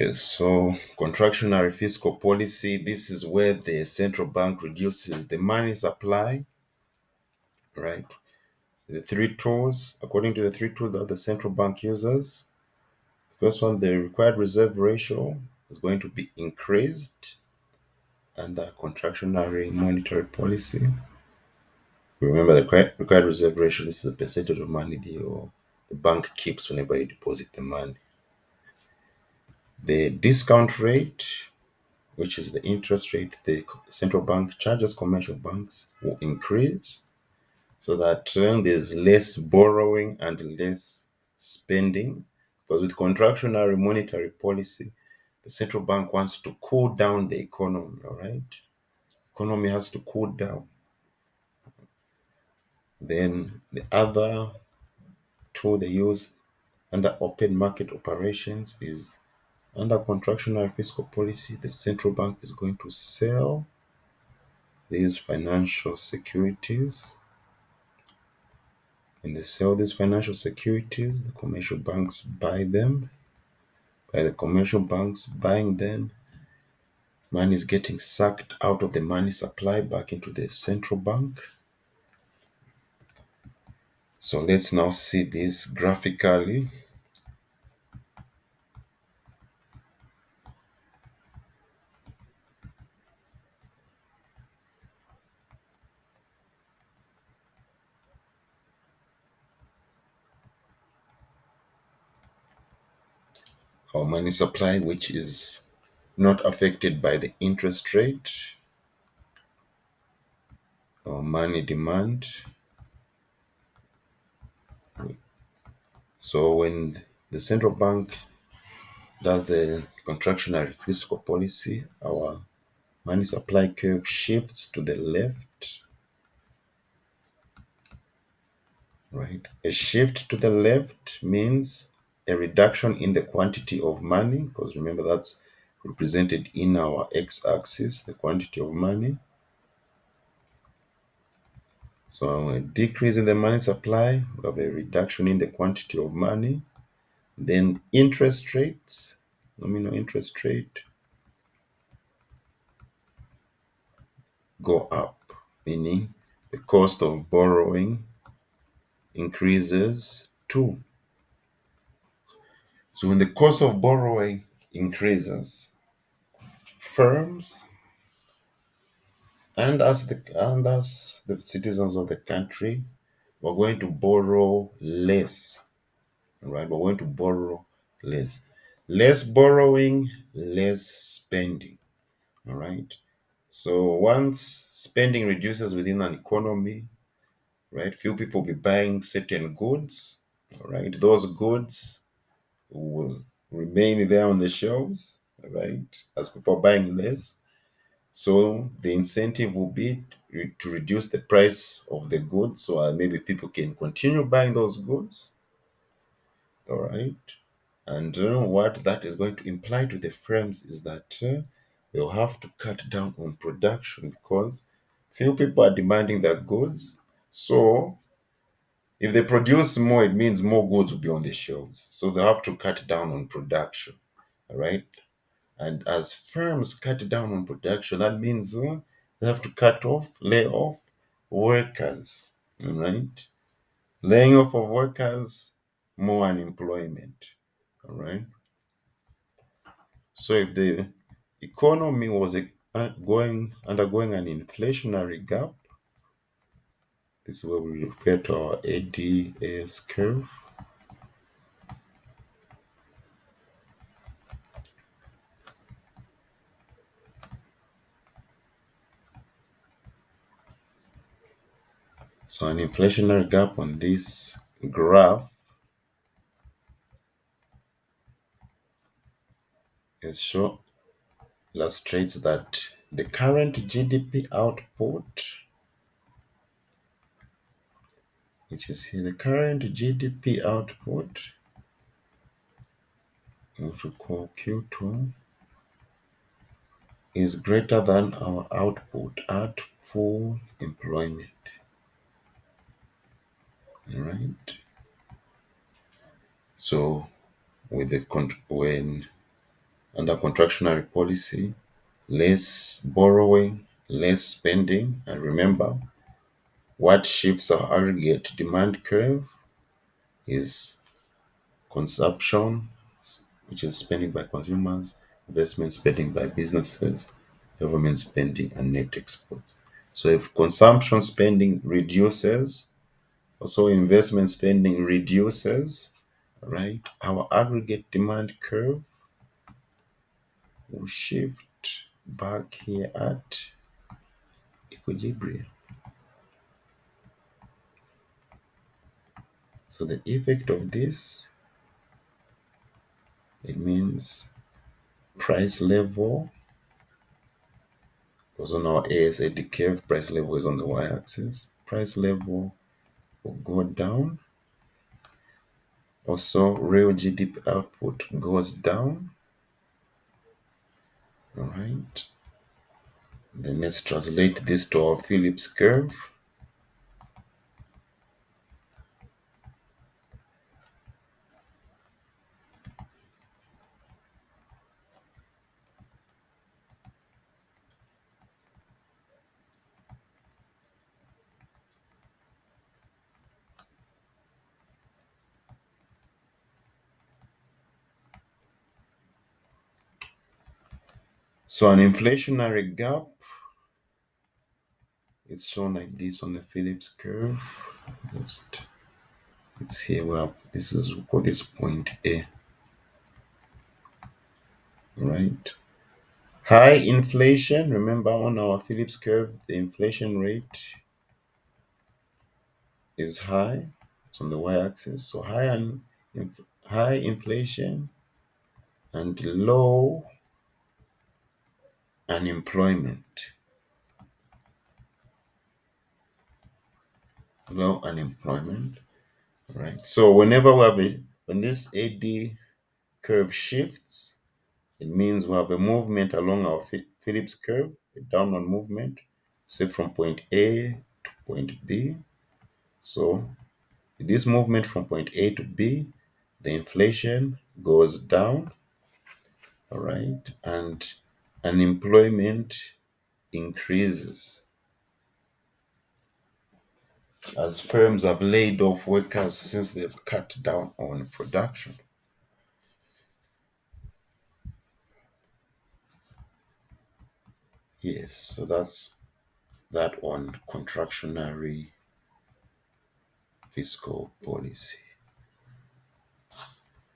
Yes, so contractionary fiscal policy, this is where the central bank reduces the money supply, right? The three tools, according to the three tools that the central bank uses. First one, the required reserve ratio is going to be increased under contractionary monetary policy. Remember the required reserve ratio, this is the percentage of money the bank keeps whenever you deposit the money. The discount rate, which is the interest rate the central bank charges commercial banks, will increase so that there's less borrowing and less spending. Because with contractionary monetary policy, the central bank wants to cool down the economy, all right? Economy has to cool down. Then the other tool they use under open market operations is under contractionary fiscal policy, the central bank is going to sell these financial securities. When they sell these financial securities, the commercial banks buy them. By the commercial banks buying them, money is getting sucked out of the money supply back into the central bank. So let's now see this graphically. Our money supply, which is not affected by the interest rate or money demand. So when the central bank does the contractionary fiscal policy, our money supply curve shifts to the left, right? A shift to the left means a reduction in the quantity of money, because remember that's represented in our x-axis, the quantity of money. So a decrease in the money supply, we have a reduction in the quantity of money. Then interest rates, nominal interest rate, go up, meaning the cost of borrowing increases too. So when the cost of borrowing increases, firms and as the citizens of the country, we're going to borrow less. Right? We're going to borrow less. Less borrowing, less spending. All right. So once spending reduces within an economy, right, few people will be buying certain goods. All right. Those goods will remain there on the shelves, right, as people are buying less. So the incentive will be to reduce the price of the goods so maybe people can continue buying those goods. All right. And what that is going to imply to the firms is that they'll have to cut down on production because few people are demanding their goods. So if they produce more, it means more goods will be on the shelves. So they have to cut down on production. All right. And as firms cut down on production, that means they have to lay off workers. All right. Laying off of workers, more unemployment. All right. So if the economy was undergoing an inflationary gap, this is where we refer to our ADAS curve. So an inflationary gap on this graph is show illustrates that the current GDP output, which is here, the current GDP output, which we call Q2, is greater than our output at full employment. All right. So with when Under contractionary policy, less borrowing, less spending. And remember, what shifts our aggregate demand curve is consumption, which is spending by consumers, investment spending by businesses, government spending, and net exports. So if consumption spending reduces, also investment spending reduces, right, our aggregate demand curve will shift back here at equilibrium. So the effect of this, it means price level was on our ASAD curve, price level is on the y-axis. Price level will go down. Also, real GDP output goes down. All right. Then let's translate this to our Phillips curve. So an inflationary gap is shown like this on the Phillips curve. Just it's here where this is, we call this point A. Right. High inflation, remember on our Phillips curve, the inflation rate is high. It's on the y-axis. So high inflation and low unemployment. Low unemployment. Right. So whenever we have when this AD curve shifts, it means we have a movement along our Phillips curve, a downward movement, say from point A to point B. So this movement from point A to B, the inflation goes down, all right, and unemployment increases as firms have laid off workers since they've cut down on production. Yes, so that's that on contractionary fiscal policy.